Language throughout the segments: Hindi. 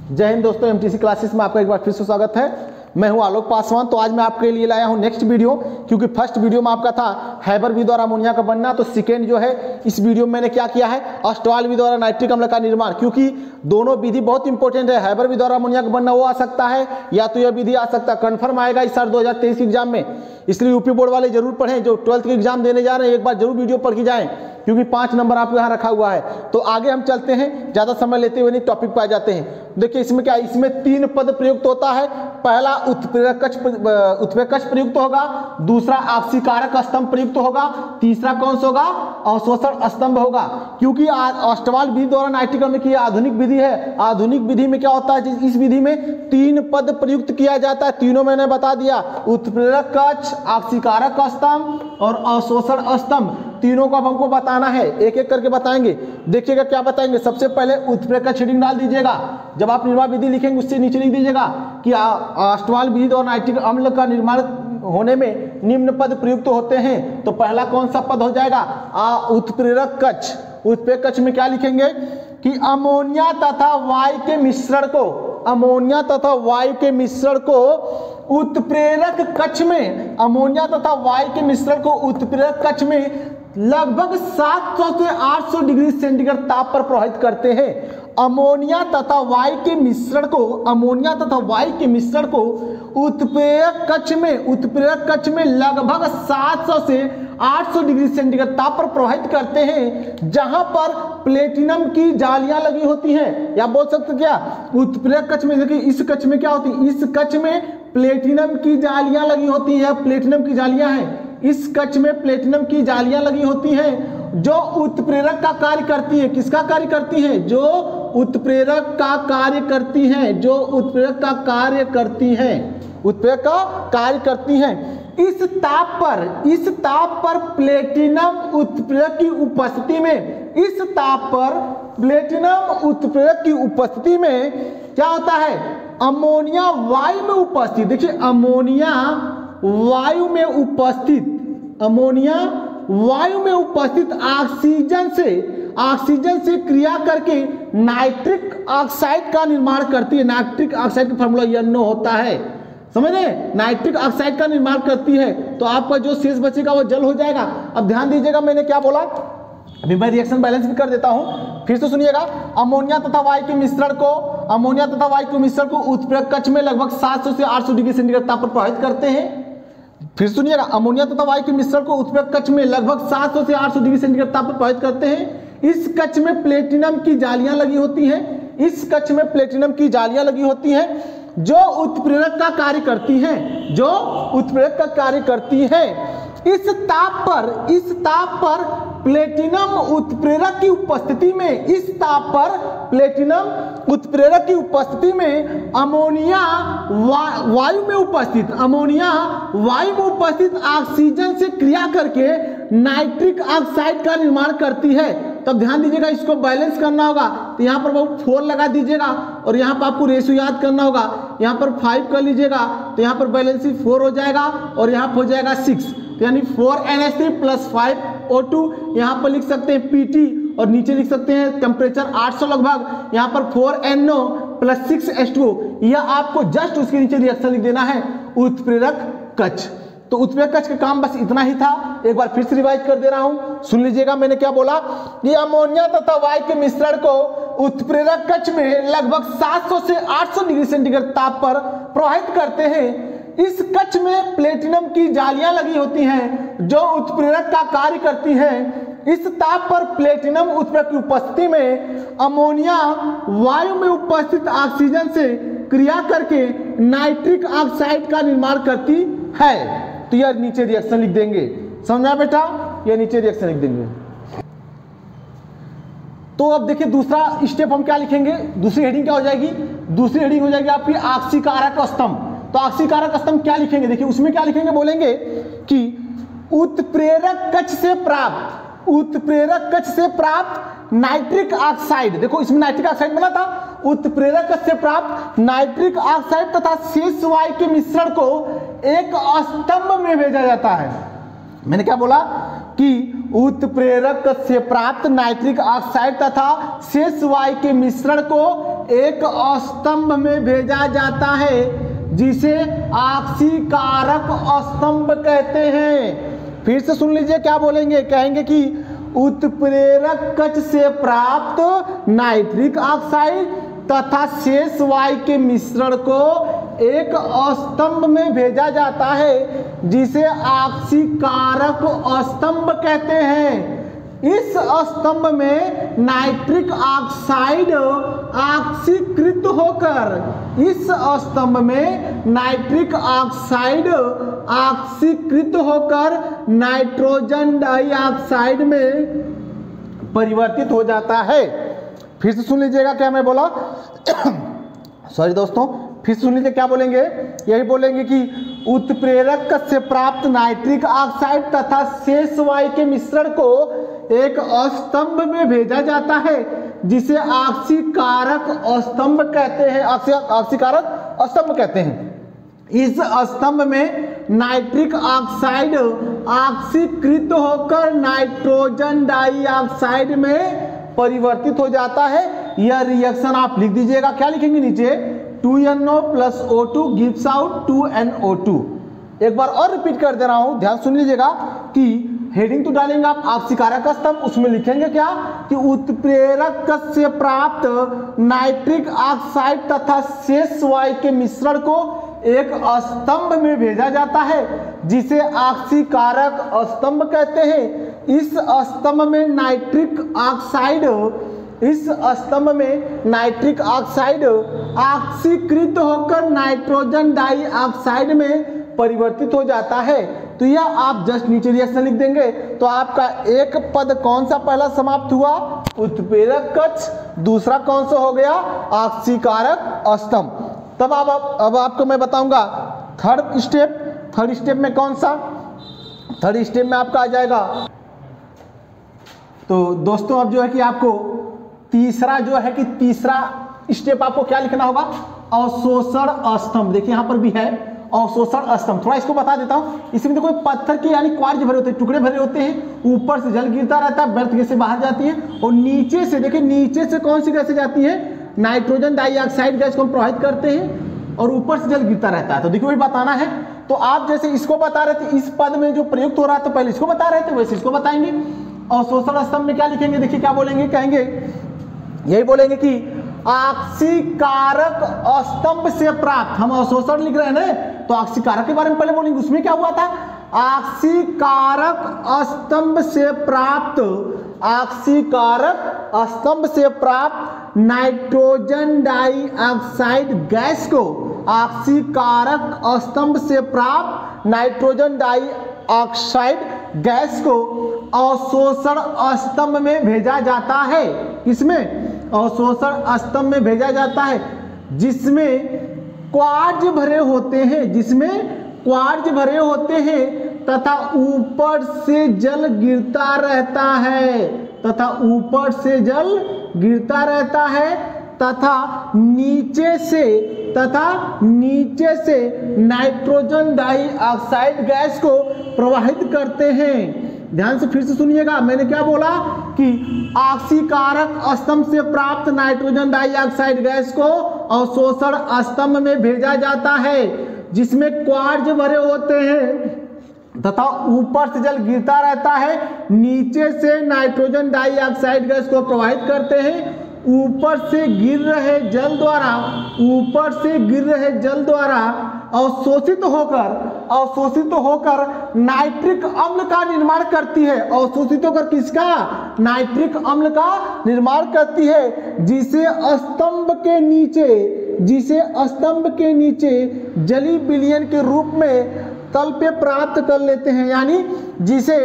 जय हिंद दोस्तों, एमटीसी क्लासेस में आपका एक बार फिर से स्वागत है। मैं हूं आलोक पासवान। तो आज मैं आपके लिए लाया हूं नेक्स्ट वीडियो, क्योंकि फर्स्ट वीडियो में आपका था हैबर विद और अमोनिया का बनना। तो सेकेंड जो है इस वीडियो में मैंने क्या किया है, अस्टवाल विद और नाइट्रिक अम्ल का निर्माण, क्योंकि दोनों विधि बहुत इंपॉर्टेंट है। हैबर विद और अमोनिया का बनना वो आ सकता है या तो यह विधि आ सकता है, कन्फर्म आएगा इस साल 2023 एग्जाम में। इसलिए यूपी बोर्ड वाले जरूर पढ़ें, जो 12th के एग्जाम देने जा रहे हैं एक बार जरूर वीडियो पढ़ के जाएं, क्योंकि 5 नंबर आपको यहाँ रखा हुआ है। तो आगे हम चलते हैं, ज्यादा समय लेते हुए नहीं टॉपिक पे आ जाते हैं। देखिए इसमें क्या है, इसमें 3 पद प्रयुक्त होता है। पहला उत्प्रेरक कक्ष प्रयुक्त होगा, दूसरा आपसीकारक स्तंभ प्रयुक्त होगा, तीसरा कौन सा होगा, अवशोषण स्तंभ होगा। क्योंकि अस्टवाल विधि द्वारा नाइट्रिक अम्ल की आधुनिक विधि है। आधुनिक विधि में क्या होता है, इस विधि में 3 पद प्रयुक्त किया जाता है। तीनों मैंने बता दिया, उत्प्रेरक कक्ष, आपसीकारक स्तंभ और अवशोषण स्तंभ। तीनों को अब हमको बताना है, एक एक करके बताएंगे। देखिएगा क्या बताएंगे। सबसे पहले उत्प्रेरक कक्ष हेडिंग डाल दीजिएगा। जब आप निर्माण विधि लिखेंगे उससे नीचे लिख दीजिएगा कि अस्टवाल विधि और नाइट्रिक अम्ल का निर्माण होने में निम्न पद प्रयुक्त होते हैं। तो पहला कौन सा पद हो जाएगा, उत्प्रेरक कक्ष। उत्प्रेरक कक्ष में क्या लिखेंगे कि अमोनिया तथा वायु के मिश्रण को, अमोनिया तथा वायु के मिश्रण को उत्प्रेरक कक्ष में, अमोनिया तथा वायु के मिश्रण को उत्प्रेरक कक्ष में लगभग 700 से 800 डिग्री सेंटीग्रेड ताप पर प्रवाहित करते हैं। अमोनिया तथा वायु के मिश्रण को, अमोनिया तथा वायु के मिश्रण को उत्प्रेरक कक्ष में लगभग 700 से 800 डिग्री सेंटीग्रेड ताप पर प्रवाहित करते हैं, जहां पर प्लेटिनम की जालियां लगी होती हैं। या बोल सकते क्या, उत्प्रेरक कक्ष में देखिए इस कक्ष में क्या होती है, इस कक्ष में प्लेटिनम की जालियां लगी होती है। प्लेटिनम की जालियां हैं, इस कक्ष में प्लेटिनम की जालियां लगी होती हैं जो उत्प्रेरक का कार्य करती है। किसका कार्य करती है, जो उत्प्रेरक का कार्य करती हैं, जो उत्प्रेरक का कार्य करती हैं, उत्प्रेरक का कार्य करती हैं। इस ताप पर प्लेटिनम उत्प्रेरक की उपस्थिति में, इस ताप पर प्लेटिनम उत्प्रेरक की उपस्थिति में क्या होता है, अमोनिया वायु में उपस्थित, देखिए अमोनिया वायु में उपस्थित, अमोनिया वायु में उपस्थित ऑक्सीजन से क्रिया करके नाइट्रिक ऑक्साइड का निर्माण करती है। नाइट्रिक ऑक्साइड का फॉर्मूला NO होता है, समझ रहे, नाइट्रिक ऑक्साइड का निर्माण करती है। तो आपका जो शेष बचेगा वो जल हो जाएगा। अब ध्यान दीजिएगा मैंने क्या बोला, अभी मैं रिएक्शन बैलेंस भी कर देता हूं, फिर से सुनिएगा। अमोनिया तथा वायु के मिश्रण को, अमोनिया तथा वायु के मिश्रण को उत्प्रेरक कक्ष में लगभग 700 से 800 डिग्री सेंटीग्रेड ताप पर प्रवाहित करते हैं। फिर सुनिएगा, अमोनिया तथा वायु के मिश्रण को उत्प्रेरक कक्ष में लगभग 700 से 800 डिग्री सेंटीग्रेड ताप पर प्रवाहित करते हैं। इस कक्ष में प्लेटिनम की जालियां लगी होती हैं, इस कक्ष में प्लेटिनम की जालियां लगी होती हैं जो उत्प्रेरक का कार्य करती हैं, जो उत्प्रेरक का कार्य करती हैं। इस ताप पर प्लेटिनम उत्प्रेरक की उपस्थिति में, इस ताप पर प्लेटिनम उत्प्रेरक की उपस्थिति में अमोनिया वायु में उपस्थित, अमोनिया वायु में उपस्थित ऑक्सीजन से क्रिया करके नाइट्रिक ऑक्साइड का निर्माण करती है। तब ध्यान दीजिएगा, इसको बैलेंस करना होगा। तो यहाँ पर बहुत 4 लगा दीजिएगा और यहाँ पर आपको रेशियो याद करना होगा। यहाँ पर 5 कर लीजिएगा तो यहाँ पर बैलेंस 4 हो जाएगा और यहाँ पर हो जाएगा 6, तो यानी 4NH3 + 5O2। यहाँ पर लिख सकते हैं PT और नीचे लिख सकते हैं टेम्परेचर 800 लगभग। यहाँ पर 4NO + 6H2O। यह आपको जस्ट उसके नीचे रिएक्शन लिख देना है, उत्प्रेरक कक्ष। तो उत्प्रेरक कक्ष का काम बस इतना ही था। एक बार फिर से रिवाइज कर दे रहा हूं, सुन लीजिएगा मैंने क्या बोला। ये अमोनिया तथा वायु के मिश्रण को उत्प्रेरक कक्ष में लगभग 700 से 800 डिग्री सेंटीग्रेड ताप पर प्रवाहित करते हैं। इस कक्ष में प्लेटिनम की जालियां लगी होती हैं जो उत्प्रेरक का कार्य करती हैं। इस ताप पर प्लेटिनम उत्प्रेरक की उपस्थिति में अमोनिया वायु में उपस्थित ऑक्सीजन से क्रिया करके नाइट्रिक ऑक्साइड का निर्माण करती है। तो यह नीचे रिएक्शन लिख देंगे, समझा बेटा, यह नीचे रिएक्शन लिख देंगे। तो अब देखिए दूसरा स्टेप हम क्या लिखेंगे, दूसरी हेडिंग क्या हो जाएगी, दूसरी हेडिंग हो जाएगी आपकी ऑक्सीकारक स्तंभ। तो ऑक्सीकारक स्तंभ क्या लिखेंगे, देखिए उसमें क्या लिखेंगे, बोलेंगे कि उत्प्रेरक कक्ष से प्राप्त, उत्प्रेरक कक्ष से प्राप्त नाइट्रिक ऑक्साइड, देखो इसमें नाइट्रिक ऑक्साइड बना था, उत्प्रेरक कक्ष से प्राप्त नाइट्रिक ऑक्साइड तथा शेष वायु के मिश्रण को एक स्तंभ में भेजा जाता है। मैंने क्या बोला कि उत्प्रेरक से प्राप्त नाइट्रिक ऑक्साइड तथा शेष वायु के मिश्रण को एक स्तंभ में भेजा जाता है जिसे ऑक्सीकारक स्तंभ कहते हैं। फिर से सुन लीजिए क्या बोलेंगे, कहेंगे कि उत्प्रेरक कक्ष से प्राप्त नाइट्रिक ऑक्साइड तथा शेष वायु के मिश्रण को एक स्तंभ में भेजा जाता है जिसे ऑक्सीकारक स्तंभ कहते हैं। इस स्तंभ में नाइट्रिक ऑक्साइड ऑक्सीकृत होकर नाइट्रोजन डाइऑक्साइड में परिवर्तित हो जाता है। फिर से सुन लीजिएगा क्या मैं बोला सॉरी दोस्तों, फिर सुन लीजिए क्या बोलेंगे, यही बोलेंगे कि उत्प्रेरक से प्राप्त नाइट्रिक ऑक्साइड तथा शेष वायु के मिश्रण को एक स्तंभ में भेजा जाता है जिसे ऑक्सीकारक स्तंभ कहते हैं, ऑक्सीकारक स्तंभ कहते हैं। इस स्तंभ में नाइट्रिक ऑक्साइड ऑक्सीकृत होकर नाइट्रोजन डाइऑक्साइड में परिवर्तित हो जाता है। यह रिएक्शन आप लिख दीजिएगा, क्या लिखेंगे नीचे, 2NO + O2 gives out 2NO2। एक बार और रिपीट कर दे रहा हूं, ध्यान सुन लीजिएगा कि हेडिंग तो डालेंगे आप ऑक्सीकारक स्तंभ, उसमें लिखेंगे क्या कि उत्प्रेरक से प्राप्त नाइट्रिक ऑक्साइड तथा शेष वायु के मिश्रण को एक स्तंभ में भेजा जाता है जिसे ऑक्सीकारक स्तंभ कहते हैं। इस स्तंभ में नाइट्रिक ऑक्साइड ऑक्सीकृत होकर नाइट्रोजन डाइऑक्साइड में परिवर्तित हो जाता है। तो यह आप जस्ट नीचे रिएक्शन लिख देंगे तो आपका एक पद कौन सा पहला समाप्त हुआ, उत्प्रेरक कक्ष, दूसरा कौन सा हो गया, ऑक्सीकारक स्तंभ। तब अब आपको मैं बताऊंगा थर्ड स्टेप में कौन सा, थर्ड स्टेप में आपका आ जाएगा। तो दोस्तों अब जो है कि आपको तीसरा स्टेप आपको क्या लिखना होगा, अवशोषण स्तंभ। देखिए यहां पर भी है अवशोषण स्तंभ। थोड़ा इसको बता देता हूं, इसमें देखो पत्थर के यानी क्वार्ज भरे होते हैं, टुकड़े भरे होते हैं, ऊपर से जल गिरता रहता है, बर्फ गैसें बाहर जाती हैं और नीचे से देखिए नीचे से कौन सी गैसें जाती हैं, नाइट्रोजन डाइऑक्साइड गैस को हम प्रवाहित करते हैं और ऊपर से जल गिरता रहता है। तो देखिए वही बताना है। तो आप जैसे इसको बता रहे थे, इस पद में जो प्रयुक्त हो रहा था पहले इसको बता रहे थे, वैसे इसको बताएंगे। अवशोषण स्तंभ में क्या लिखेंगे, देखिए क्या बोलेंगे, कहेंगे यही बोलेंगे कि ऑक्सीकारक स्तंभ से प्राप्त, हम अवशोषण लिख रहे हैं ना तो ऑक्सीकारक के बारे में पहले बोलेंगे, उसमें क्या हुआ था, ऑक्सीकारक स्तंभ से प्राप्त नाइट्रोजन डाइऑक्साइड गैस को, ऑक्सीकारक स्तंभ से प्राप्त नाइट्रोजन डाइऑक्साइड गैस को अवशोषण स्तंभ में भेजा जाता है। किसमें, अवशोषण स्तंभ में भेजा जाता है जिसमें क्वार्ज भरे होते हैं तथा ऊपर से जल गिरता रहता है तथा नीचे से नाइट्रोजन डाइऑक्साइड गैस को प्रवाहित करते हैं। ध्यान से फिर से सुनिएगा, मैंने क्या बोला कि ऑक्सीकारक स्तंभ से प्राप्त नाइट्रोजन डाइऑक्साइड गैस को अवशोषण स्तंभ में भेजा जाता है जिसमें क्वार्ज भरे होते हैं तथा ऊपर से जल गिरता रहता है, नीचे से नाइट्रोजन डाइऑक्साइड गैस को प्रवाहित करते हैं। ऊपर से गिर रहे जल द्वारा अवशोषित होकर नाइट्रिक अम्ल का निर्माण करती है। अवशोषित होकर किसका, नाइट्रिक अम्ल का निर्माण करती है जिसे स्तंभ के नीचे जलीय विलयन के रूप में तल पे प्राप्त कर लेते हैं। यानी जिसे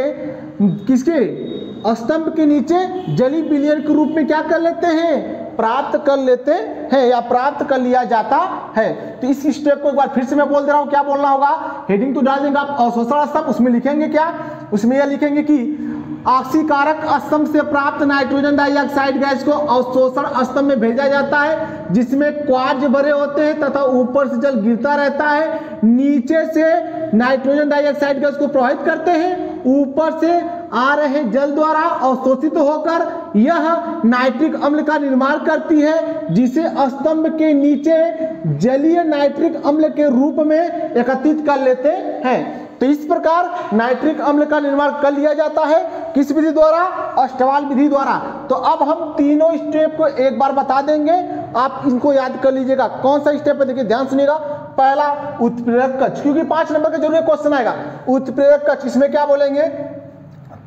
किसके, स्तंभ के नीचे जलीय विलयन के रूप में क्या कर लेते हैं, प्राप्त कर लेते हैं या प्राप्त कर लिया जाता है। तो इस स्टेप को एक बार फिर से मैं बोल दे रहा हूं, क्या बोलना होगा, हेडिंग तो डाल देंगे आप अवशोषण स्तंभ, उसमें लिखेंगे क्या, उसमें यह लिखेंगे कि ऑक्सीकारक स्तंभ से प्राप्त नाइट्रोजन डाइऑक्साइड गैस को अवशोषण स्तंभ में भेजा जाता है जिसमें क्वार्ज भरे होते हैं तथा ऊपर से जल गिरता रहता है, नीचे से नाइट्रोजन डाइऑक्साइड गैस को प्रवाहित करते हैं, ऊपर से आ रहे जल द्वारा अवशोषित होकर यह नाइट्रिक अम्ल का निर्माण करती है, जिसे स्तंभ के नीचे जलीय नाइट्रिक अम्ल के रूप में एकत्रित कर लेते हैं। तो इस प्रकार नाइट्रिक अम्ल का निर्माण कर लिया जाता है, किस विधि द्वारा? ऑस्टवाल विधि द्वारा। तो अब हम तीनों स्टेप को एक बार बता देंगे, आप इनको याद कर लीजिएगा। कौन सा स्टेप है देखिए, ध्यान सुनिएगा। पहला उत्प्रेरक कक्ष, क्योंकि 5 नंबर का जरूर क्वेश्चन आएगा। उत्प्रेरक कक्ष, इसमें क्या बोलेंगे?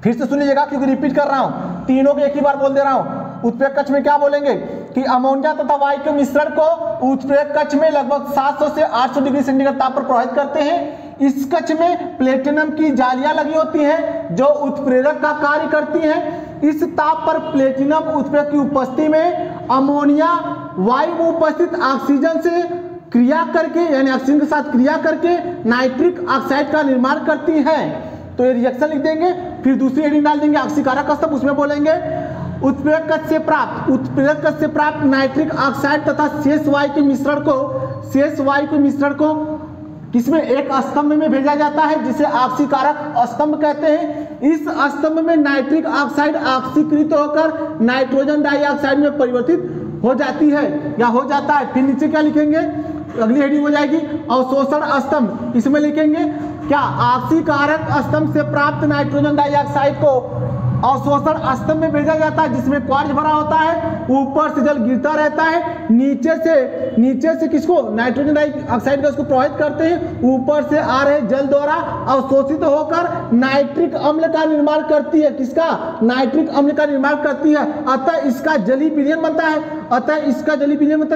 फिर से सुन लीजिएगा, क्योंकि रिपीट कर रहा हूं, तीनों को एक ही बार बोल दे रहा हूं। उत्प्रेरक कक्ष में क्या बोलेंगे कि अमोनिया तथा वायु के मिश्रण को उत्प्रेरक कक्ष में लगभग 700 से 800 डिग्री सेंटीग्रेड ताप पर प्रभावित करते हैं। इस कक्ष में प्लेटिनम की जालियां लगी होती हैं जो उत्प्रेरक का कार्य करती हैं। इस ताप पर प्लेटिनम उत्प्रेरक की उपस्थिति में अमोनिया वायु में उपस्थित ऑक्सीजन से क्रिया करके, यानी ऑक्सीजन के साथ क्रिया करके नाइट्रिक ऑक्साइड का निर्माण करती है। तो ये रिएक्शन लिख देंगे, फिर दूसरी हेडिंग डाल देंगे ऑक्सीकारक स्तंभ, उसमें बोलेंगे उत्प्रेरक कक्ष से प्राप्त नाइट्रिक ऑक्साइड तथा शेष वायु के मिश्रण को किसमें? एक स्तंभ में भेजा जाता है, जिसे ऑक्सीकारक स्तंभ कहते हैं। इस स्तंभ में नाइट्रिक ऑक्साइड ऑक्सीकृत होकर नाइट्रोजन डाइऑक्साइड में परिवर्तित हो जाती है या हो जाता है। फिर नीचे क्या लिखेंगे? अगली हेडिंग हो जाएगी अवशोषण स्तंभ, इसमें लिखेंगे क्या? ऑक्सीकारक स्तंभ से प्राप्त नाइट्रोजन डाइऑक्साइड को अवशोषण स्तंभ में भेजा जाता है, जिसमें क्वार्ज भरा होता है, ऊपर से जल गिरता रहता है, नीचे से किसको? नाइट्रोजन डाइऑक्साइड को प्रभावित करते हैं, ऊपर से आ रहे जल द्वारा अवशोषित होकर नाइट्रिक अम्ल का निर्माण करती है। किसका? नाइट्रिक अम्ल का निर्माण करती है। अतः इसका जलीय विलयन बनता है,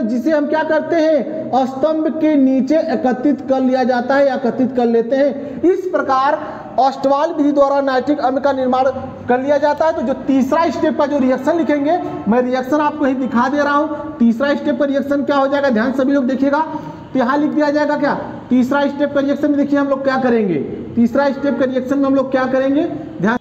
जिसे हम क्या करते हैं? स्तंभ के नीचे एकत्रित कर लिया जाता है, एकत्रित कर लेते हैं। इस प्रकार ऑस्टवाल विधि द्वारा नाइट्रिक अम्ल का निर्माण कर लिया जाता है। तो जो तीसरा स्टेप का जो रिएक्शन लिखेंगे, मैं रिएक्शन आपको ही दिखा दे रहा हूं। तीसरा स्टेप का रिएक्शन क्या हो जाएगा, ध्यान सभी लोग देखिएगा। तो यहां लिख दिया जाएगा क्या? तीसरा स्टेप का रिएक्शन में देखिए हम लोग क्या करेंगे। तीसरा स्टेप का रिएक्शन में हम लोग क्या करेंगे, ध्यान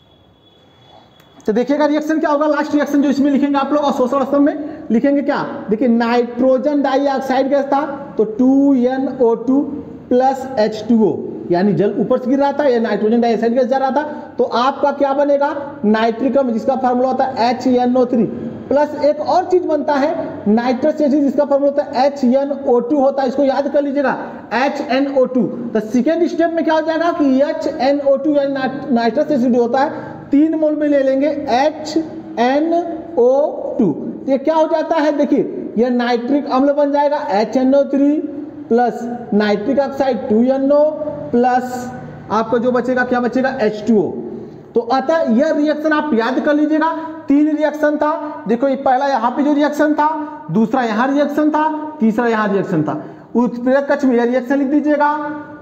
तो देखिएगा। रिएक्शन क्या होगा? लास्ट रिएक्शन जो इसमें लिखेंगे आप लोग अवशोषण स्तंभ में लिखेंगे क्या? देखिए नाइट्रोजन डाइऑक्साइड गैस था, तो 2NO2 प्लस H2O, यानी जल ऊपर से गिर रहा था, या नाइट्रोजन डाइऑक्साइड गैस जा रहा था। तो आपका क्या बनेगा? नाइट्रिक अम्ल, जिसका फार्मूला होता है HNO3 प्लस एक और चीज बनता है नाइट्रस एसिड, जिसका फार्मूला होता है HNO2 होता है। इसको याद कर लीजिएगा, HNO2। तो सेकेंड स्टेप में क्या हो जाएगा कि HNO2 यानी नाइट्रस एसिड होता है, 3 मोल में ले लेंगे HNO2। ये क्या हो जाता है? देखिए यह नाइट्रिक अम्ल बन जाएगा HNO3 plus nitric oxide 2NO plus आपका जो बचेगा क्या बचेगा? H2O। तो अतः यह रिएक्शन आप याद कर लीजिएगा। 3 रिएक्शन था। देखो ये पहला यहाँ पे जो रिएक्शन था, दूसरा यहाँ रिएक्शन था, तीसरा यहाँ रिएक्शन था। उत्प्रेरक कक्ष में यह रिएक्शन लिख दीजिएगा,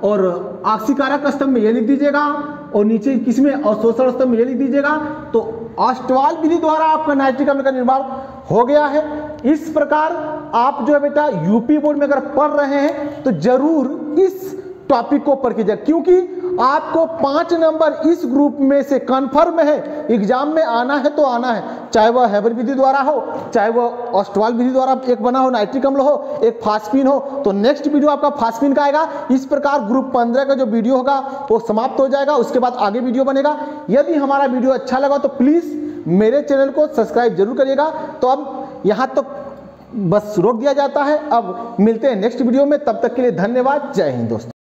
और ऑक्सीकारक स्तंभ में यह लिख दीजिएगा, और नीचे किसमें? अवशोषण स्तंभ में यह लिख दीजिएगा। तो ऑस्टवाल विधि द्वारा आपका नाइट्रिक अम्ल का निर्माण हो गया है। इस प्रकार आप जो है बेटा यूपी बोर्ड में अगर पढ़ रहे हैं तो जरूर इस टॉपिक को पढ़ कीजिए, क्योंकि आपको 5 नंबर इस ग्रुप में से कंफर्म है, एग्जाम में आना है तो आना है। चाहे वह हैबर विधि द्वारा हो, चाहे वह ऑस्टवाल विधि द्वारा एक बना हो नाइट्रिक अम्ल हो, एक फास्फीन हो। तो नेक्स्ट वीडियो आपका फास्फीन का आएगा। इस प्रकार ग्रुप 15 का जो वीडियो होगा वो समाप्त हो जाएगा, उसके बाद आगे वीडियो बनेगा। यदि हमारा वीडियो अच्छा लगा तो प्लीज मेरे चैनल को सब्सक्राइब जरूर करिएगा। तो अब यहाँ तक बस रोक दिया जाता है, अब मिलते हैं नेक्स्ट वीडियो में। तब तक के लिए धन्यवाद। जय हिंद दोस्तों।